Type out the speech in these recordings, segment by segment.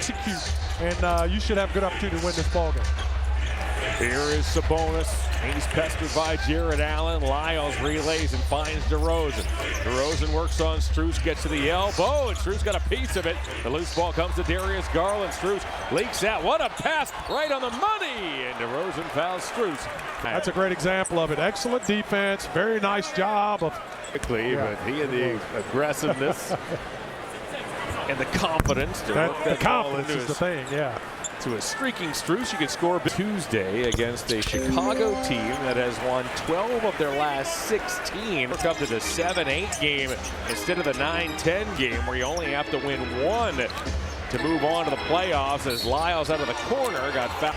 execute, and you should have a good opportunity to win this ballgame. Here is Sabonis. He's pestered by Jared Allen. Lyles relays and finds DeRozan. DeRozan works on Strus, gets to the elbow, and Strus got a piece of it. The loose ball comes to Darius Garland. Strus leaks out. What a pass right on the money! And DeRozan fouls Strus. That's a great example of it. Excellent defense. Very nice job of quickly, but he had the aggressiveness and the confidence to work that the confidence is the thing, yeah. To a streaking Strus, you can score Tuesday against a Chicago team that has won 12 of their last 16. Look up to the 7-8 game instead of the 9-10 game where you only have to win one to move on to the playoffs as Lyles out of the corner got fouled.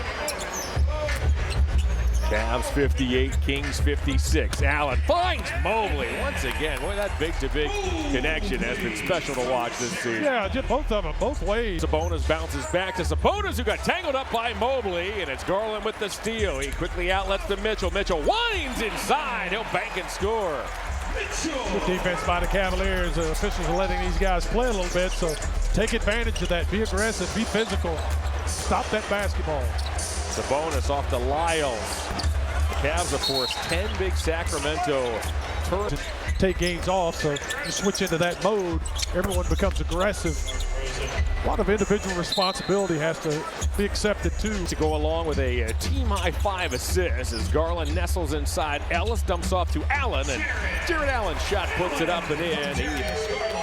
Cavs 58, Kings 56. Allen finds Mobley once again. Boy, that big-to-big connection has been special to watch this season. Yeah, just both of them, both ways. Sabonis bounces back to Sabonis, who got tangled up by Mobley, and it's Garland with the steal. He quickly outlets to Mitchell. Mitchell winds inside. He'll bank and score. Good defense by the Cavaliers. The officials are letting these guys play a little bit, so take advantage of that. Be aggressive, be physical. Stop that basketball. Sabonis off to Lyles. The Cavs have forced 10 big Sacramento turns. Take games off, so you switch into that mode. Everyone becomes aggressive. A lot of individual responsibility has to be accepted too. To go along with a team-high 5 assists as Garland nestles inside. Ellis dumps off to Allen, and Jared Allen's shot puts it up and in. He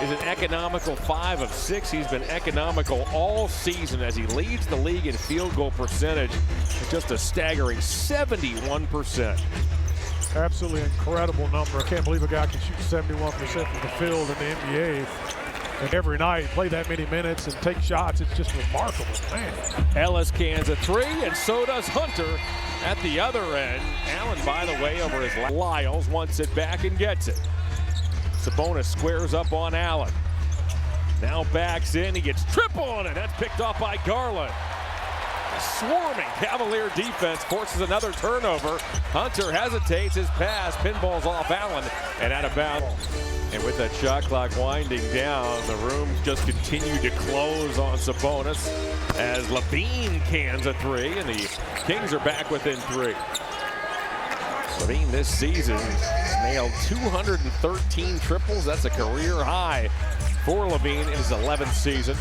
is an economical 5 of 6. He's been economical all season as he leads the league in field goal percentage with just a staggering 71%. Absolutely incredible number. I can't believe a guy can shoot 71% from the field in the NBA. And every night, play that many minutes and take shots. It's just remarkable, man. Ellis cans a 3, and so does Hunter at the other end. Allen, by the way, over his Lyles wants it back and gets it. Sabonis squares up on Allen. Now backs in, he gets triple on it. That's picked off by Garland. A swarming Cavalier defense forces another turnover. Hunter hesitates his pass, pinballs off Allen, and out of bounds. And with that shot clock winding down, the room just continued to close on Sabonis as Levine cans a 3, and the Kings are back within 3. Levine this season nailed 213 triples. That's a career high for Levine in his 11th season.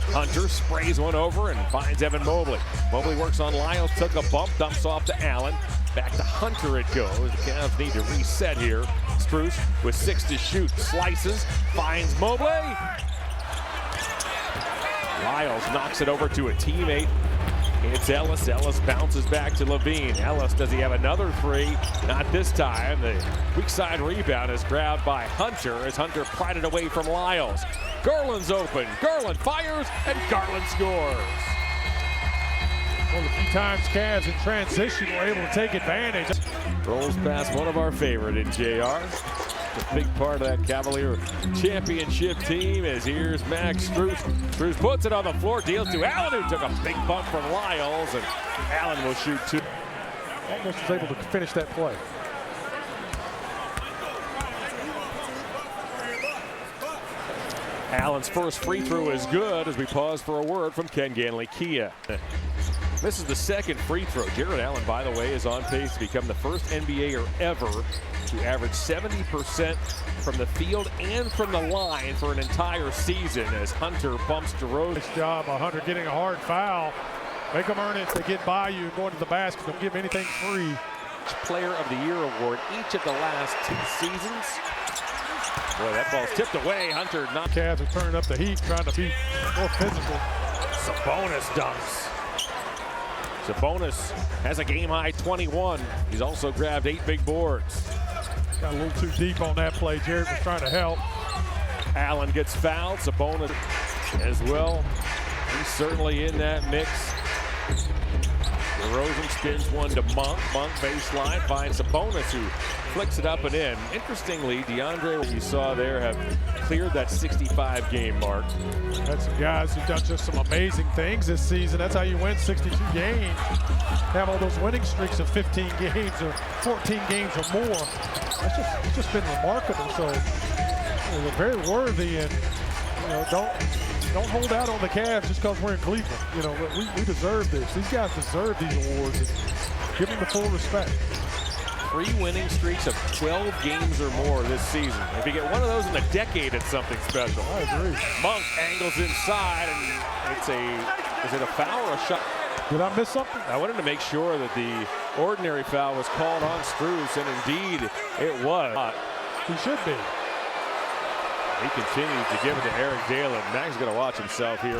Hunter sprays one over and finds Evan Mobley. Mobley works on Lyles, took a bump, dumps off to Allen. Back to Hunter it goes. The Cavs need to reset here. Strus with 6 to shoot, slices, finds Mobley. Lyles knocks it over to a teammate. It's Ellis. Ellis bounces back to Levine. Ellis, does he have another 3? Not this time. The weak side rebound is grabbed by Hunter as Hunter pried it away from Lyles. Garland's open. Garland fires, and Garland scores. Well, a few times Cavs in transition were able to take advantage. Rolls past one of our favorite in JR. A big part of that Cavalier championship team as here's Max Strus. Strus puts it on the floor, deals to Allen, who took a big bump from Lyles, and Allen will shoot 2. Almost was able to finish that play. Allen's first free throw is good as we pause for a word from Ken Ganley-Kia. This is the second free throw. Jared Allen, by the way, is on pace to become the first NBAer ever to average 70% from the field and from the line for an entire season as Hunter bumps DeRozan. Nice job by Hunter getting a hard foul. Make them earn it to get by you going to the basket. Don't give anything free. Player of the Year award each of the last 2 seasons. Boy, that ball's tipped away. Hunter not. Cavs are turning up the heat, trying to be more physical. Sabonis dunks. Sabonis has a game-high 21. He's also grabbed 8 big boards. Got a little too deep on that play. Jared was trying to help. Allen gets fouled. Sabonis as well. He's certainly in that mix. DeRozan spins one to Monk. Monk baseline finds Sabonis, who flicks it up and in. Interestingly, DeAndre, what you saw there, have cleared that 65 game mark. That's some guys who've done just some amazing things this season. That's how you win 62 games. Have all those winning streaks of 15 games or 14 games or more. It's just been remarkable. So they're very worthy, and don't don't hold out on the Cavs just because we're in Cleveland. You know, we deserve this. These guys deserve these awards. And give them the full respect. 3 winning streaks of 12 games or more this season. If you get one of those in a decade, it's something special. I agree. Monk angles inside, and is it a foul or a shot? Did I miss something? I wanted to make sure that the ordinary foul was called on Strus, and indeed it was. He should be. He continues to give it to Eric Dalen. Mac's going to watch himself here.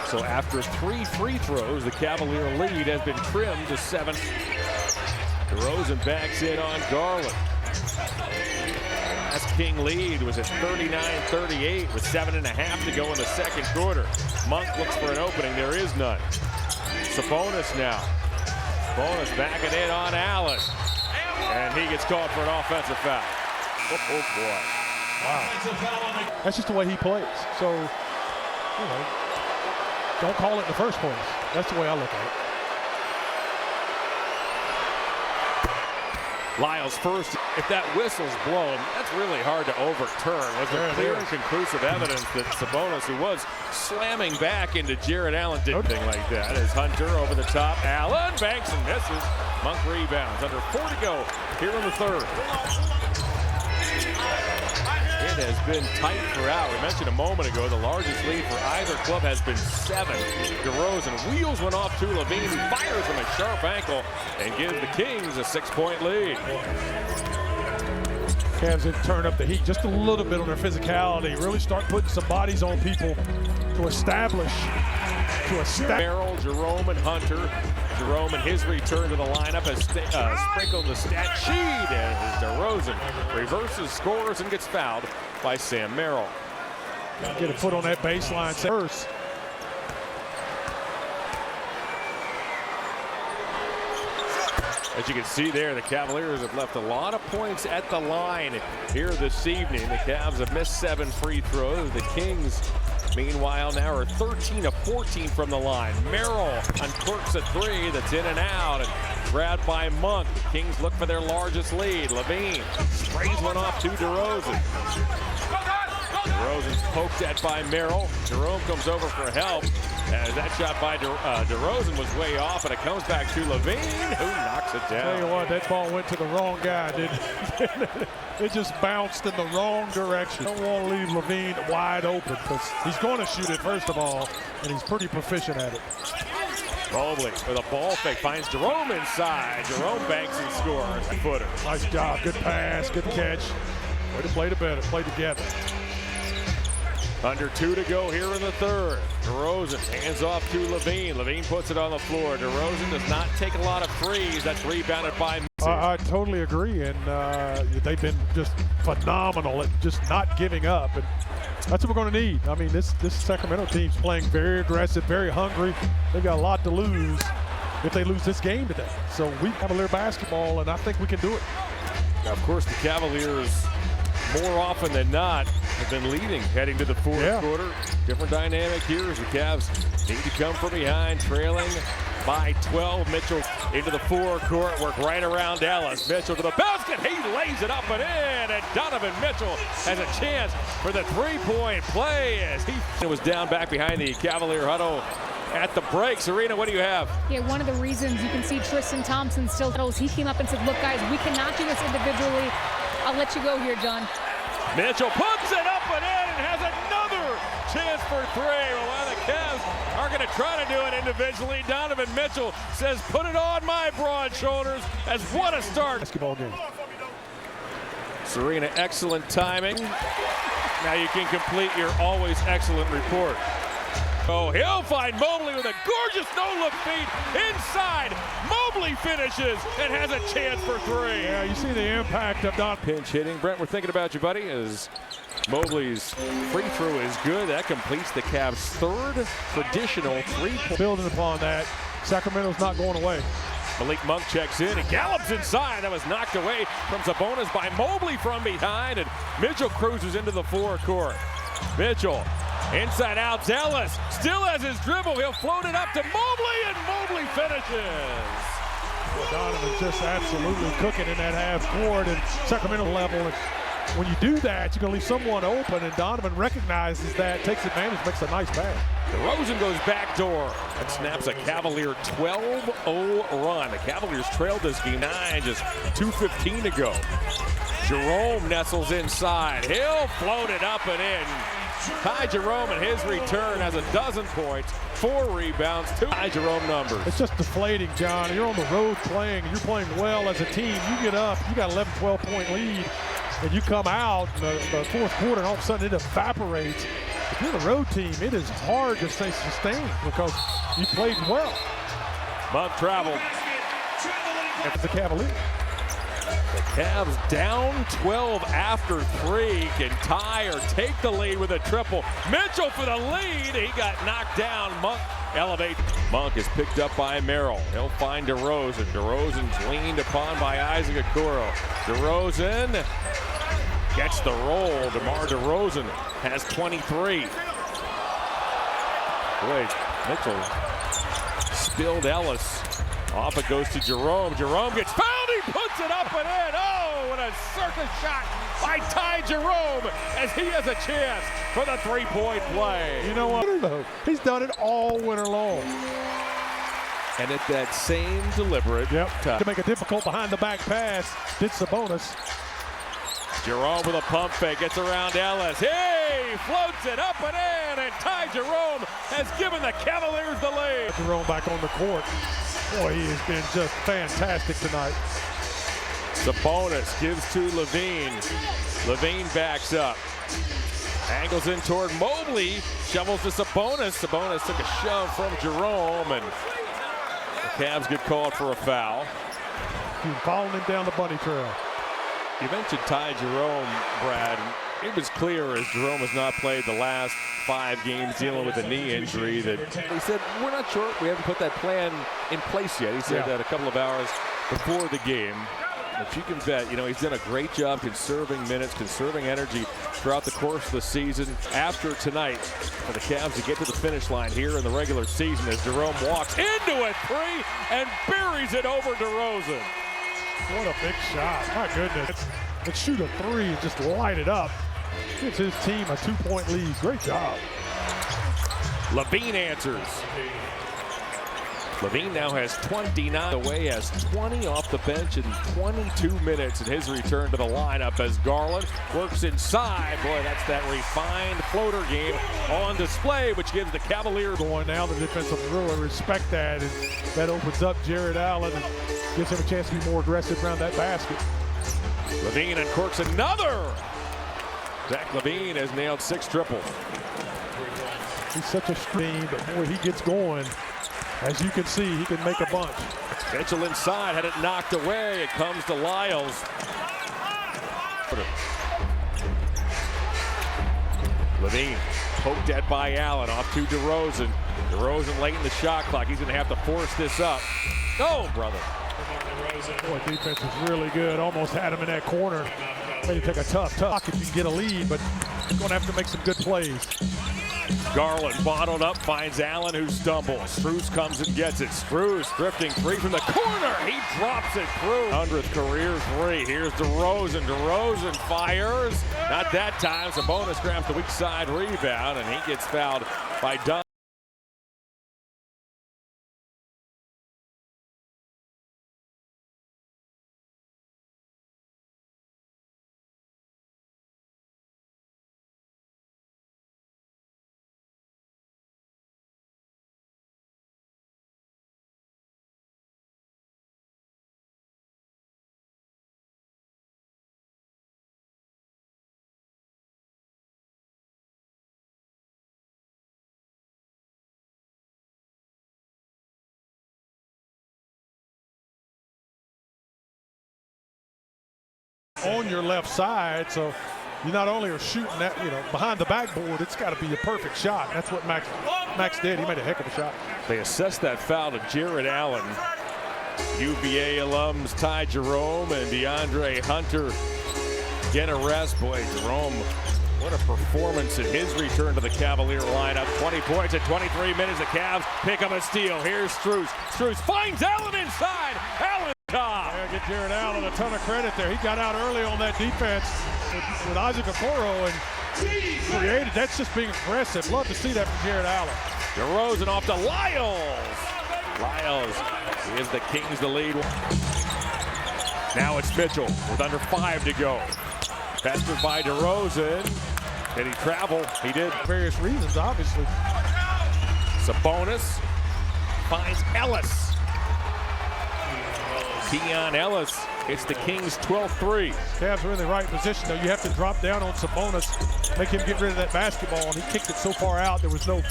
So after 3 free throws, the Cavalier lead has been trimmed to 7. DeRozan backs in on Garland. Last King lead was at 39-38 with 7.5 to go in the second quarter. Monk looks for an opening. There is none. Sabonis now. Sabonis backing in on Allen. And he gets called for an offensive foul. Oh boy. Wow. That's just the way he plays. So, you know, don't call it in the first place. That's the way I look at it. Lyles first. If that whistle's blown, that's really hard to overturn. Was there clear and conclusive evidence that Sabonis, who was slamming back into Jared Allen, did anything like that? As Hunter over the top. Allen banks and misses. Monk rebounds. Under 4 to go here in the third. It has been tight throughout. We mentioned a moment ago the largest lead for either club has been 7. DeRozan wheels one off to Levine, who fires from a sharp ankle and gives the Kings a 6-point lead. Cavs have turned up the heat just a little bit on their physicality. Really start putting some bodies on people to establish. Merrill, Jerome, and Hunter. Jerome, in his return to the lineup, has sprinkled the stat sheet as DeRozan reverses, scores, and gets fouled by Sam Merrill. Get a foot on that baseline first. As you can see there, the Cavaliers have left a lot of points at the line here this evening. The Cavs have missed 7 free throws. The Kings, meanwhile, now are 13 of 14 from the line. Merrill uncorks a 3 that's in and out and grabbed by Monk. The Kings look for their largest lead. Levine sprays one off to DeRozan. DeRozan's poked at by Merrill. Jerome comes over for help. As that shot by DeRozan was way off, and it comes back to Levine, who knocks it down. Tell you what, that ball went to the wrong guy, didn't it? It just bounced in the wrong direction. Don't want to leave Levine wide open because he's going to shoot it first of all, and he's pretty proficient at it. Mobley with a ball fake finds Jerome inside. Jerome banks and scores. A footer. Nice job, good pass, good catch. Way to play together. Under 2 to go here in the third. DeRozan hands off to Levine. Levine puts it on the floor. DeRozan does not take a lot of threes. That's rebounded by I totally agree, and they've been just phenomenal at just not giving up. And that's what we're going to need. I mean, this Sacramento team's playing very aggressive, very hungry. They've got a lot to lose if they lose this game today. So we Cavalier basketball, and I think we can do it. Now, of course, the Cavaliers, more often than not, have been leading heading to the fourth quarter. Different dynamic here as the Cavs need to come from behind, trailing by 12. Mitchell into the forecourt, work right around Ellis. Mitchell to the basket, he lays it up and in, and Donovan Mitchell has a chance for the three-point play as he was down back behind the Cavalier huddle at the break. Serena, what do you have? Yeah, one of the reasons you can see Tristan Thompson still huddles. He came up and said, look, guys, we cannot do this individually. I'll let you go here, John. Mitchell puts it up and in and has another chance for 3. Well, while the Cavs are going to try to do it individually, Donovan Mitchell says, put it on my broad shoulders, as what a start. Basketball game. Serena, excellent timing. Now you can complete your always excellent report. Oh, he'll find Mobley with a gorgeous no-look feed inside. Mobley finishes and has a chance for 3. Yeah, you see the impact of Don. Pinch hitting. Brent, we're thinking about you, buddy, as Mobley's free throw is good. That completes the Cavs' 3rd traditional 3-point. Building upon that, Sacramento's not going away. Malik Monk checks in and gallops inside. That was knocked away from Sabonis by Mobley from behind, and Mitchell cruises into the forecourt. Mitchell inside out, Ellis still has his dribble. He'll float it up to Mobley, and Mobley finishes. Donovan's just absolutely cooking in that half court, and Sacramento level. when you do that, you're going to leave someone open, and Donovan recognizes that, takes advantage, makes a nice pass. DeRozan goes backdoor and snaps a Cavalier 12-0 run. The Cavaliers trailed this game 9, just 2:15 to go. Jerome nestles inside. He'll float it up and in. Ty Jerome in his return has 12 points, 4 rebounds, 2 Ty Jerome numbers. It's just deflating, John. You're on the road playing, and you're playing well as a team. You get up, you got 11, 12-point lead, and you come out in the fourth quarter, and all of a sudden it evaporates. If you're the road team, it is hard to stay sustained because you played well. Monk traveled. It's the Cavaliers. The Cavs down 12 after 3. Can tie or take the lead with a triple. Mitchell for the lead. He got knocked down. Monk elevates. Monk is picked up by Merrill. He'll find DeRozan. DeRozan's leaned upon by Isaac Okoro. DeRozan gets the roll. DeMar DeRozan has 23. Boy, Mitchell spilled Ellis. Off it goes to Jerome. Jerome gets fouled. He puts it up and in. Oh, what a circus shot by Ty Jerome as he has a chance for the three-point play. You know what? He's done it all winter long. And at that same deliberate time, to make a difficult behind-the-back pass, did Sabonis. Jerome with a pump fake, gets around Ellis. Hey, floats it up and in, and Ty Jerome has given the Cavaliers the lead. Jerome back on the court. Boy, he has been just fantastic tonight. Sabonis gives to Levine. Levine backs up. Angles in toward Mobley. Shovels to Sabonis. Sabonis took a shove from Jerome, and the Cavs get called for a foul. He's following him down the bunny trail. You mentioned Ty Jerome, Brad. It was clear as Jerome has not played the last 5 games dealing with a knee injury that he said, we're not sure. We haven't put that plan in place yet. He said that a couple of hours before the game. But you can bet, you know, he's done a great job conserving minutes, conserving energy throughout the course of the season. After tonight, for the Cavs to get to the finish line here in the regular season as Jerome walks into a 3 and buries it over DeRozan. What a big shot. My goodness. Let's shoot a 3 and just light it up. Gives his team a 2-point lead. Great job. Levine answers. Levine now has 29 away, has 20 off the bench in 22 minutes in his return to the lineup as Garland works inside. Boy, that's that refined floater game on display, which gives the Cavaliers going now. The defense will really respect that, and that opens up Jared Allen and gives him a chance to be more aggressive around that basket. Levine uncorks another. Zach Levine has nailed 6 triples. He's such a stream, but boy, he gets going. As you can see, he can make a bunch. Mitchell inside, had it knocked away. It comes to Lyles. Levine poked at by Allen, off to DeRozan. DeRozan late in the shot clock. He's going to have to force this up. Oh, brother. Boy, defense is really good. Almost had him in that corner. Maybe take a tough if you can get a lead, but you're going to have to make some good plays. Garland bottled up, finds Allen, who stumbles. Strus comes and gets it. Strus drifting free from the corner. He drops it through. 100th career 3. Here's DeRozan. DeRozan fires. Not that time. Sabonis grabs the weak side rebound, and he gets fouled by Dunn. On your left side, so you not only are shooting that, you know, behind the backboard, it's got to be a perfect shot. That's what Max did. He made a heck of a shot. They assessed that foul to Jared Allen. UVA alums Ty Jerome and DeAndre Hunter get a rest. Boy, Jerome, what a performance in his return to the Cavalier lineup. 20 points at 23 minutes. The Cavs pick up a steal. Here's Strus. Strus finds Allen inside. Allen top. Yeah, get Jared Allen a ton of credit there. He got out early on that defense. with Isaac Okoro and created. That's just being aggressive. Love to see that from Jared Allen. DeRozan off to Lyles. Lyles gives the Kings the lead. Now it's Mitchell with under 5 to go. Pestered by DeRozan. Did he travel? He did. Various reasons, obviously. Sabonis finds Ellis. Keon Ellis hits the Kings' 12th three. Cavs are in the right position, though. You have to drop down on Sabonis, make him get rid of that basketball, and he kicked it so far out there was no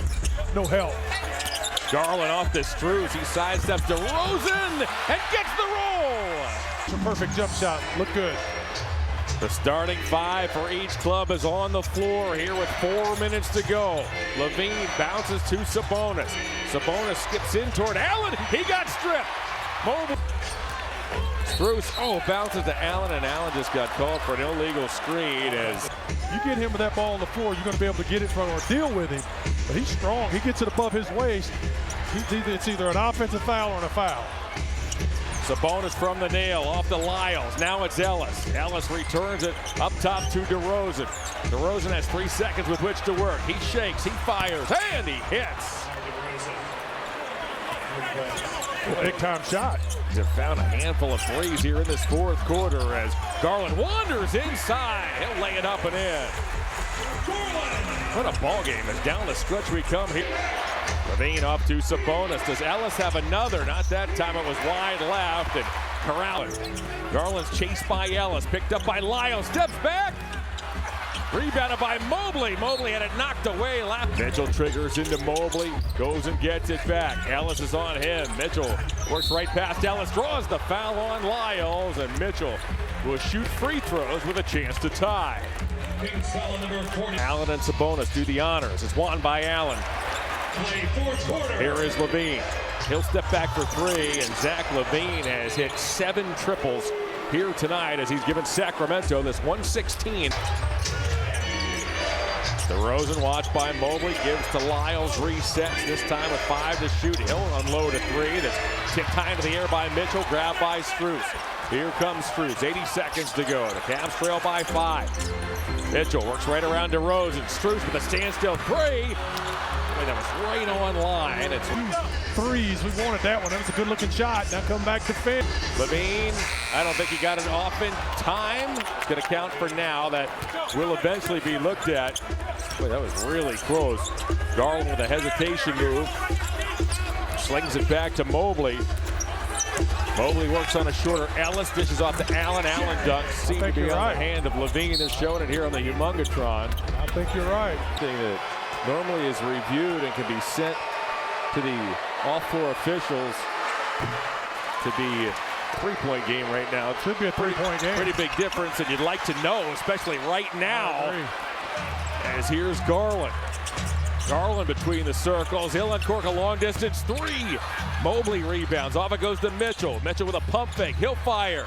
help. Garland off to Strus. He sidesteps DeRozan and gets the roll. It's a perfect jump shot. Look good. The starting 5 for each club is on the floor here with 4 minutes to go. Levine bounces to Sabonis. Sabonis skips in toward Allen. He got stripped. Mobley. Strus, bounces to Allen, and Allen just got called for an illegal screen. As you get him with that ball on the floor, you're going to be able to get it from or deal with him. But he's strong. He gets it above his waist. It's either an offensive foul or a foul. Sabonis from the nail, off to Lyles. Now it's Ellis. Ellis returns it up top to DeRozan. DeRozan has 3 seconds with which to work. He shakes, he fires, and he hits. Big time shot. They've found a handful of threes here in this 4th quarter as Garland wanders inside. He'll lay it up and in. What a ball game. As down the stretch we come here. Levine off to Sabonis. Does Ellis have another? Not that time. It was wide left and corralled. Garland's chased by Ellis. Picked up by Lyles. Steps back. Rebounded by Mobley. Mobley had it knocked away. Mitchell triggers into Mobley. Goes and gets it back. Ellis is on him. Mitchell works right past Ellis. Draws the foul on Lyles. And Mitchell will shoot free throws with a chance to tie. Allen and Sabonis do the honors. It's won by Allen. Here is Levine. He'll step back for 3, and Zach Levine has hit 7 triples here tonight as he's given Sacramento this 116. DeRozan watched by Mobley, gives to Lyles, resets, this time with 5 to shoot. He'll unload a 3 that's tipped high into the air by Mitchell, grabbed by Strus. Here comes Strus, 80 seconds to go. The Cavs trail by 5. Mitchell works right around DeRozan. Strus with a standstill 3. That was right on line. It's threes. We wanted that one. That was a good-looking shot. Now come back to Finn. Levine, I don't think he got it off in time. It's going to count for now. That will eventually be looked at. Boy, that was really close. Garland with a hesitation move. Slings it back to Mobley. Mobley works on a shorter Ellis. Dishes off to Allen. Allen dunks. Seem to be on the hand of Levine. They're showing it here on the Humongatron. I think you're right. Thing that normally is reviewed and can be sent to the all-floor officials to be a 3-point game right now. It should be a 3-point game. Pretty big difference, and you'd like to know, especially right now, as here's Garland. Garland between the circles. He'll uncork a long-distance 3. Mobley rebounds. Off it goes to Mitchell. Mitchell with a pump fake. He'll fire.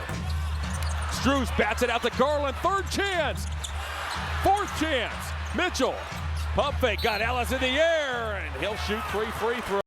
Strus bats it out to Garland. 3rd chance. 4th chance. Mitchell. Pump fake, got Ellis in the air, and he'll shoot 3 free throws.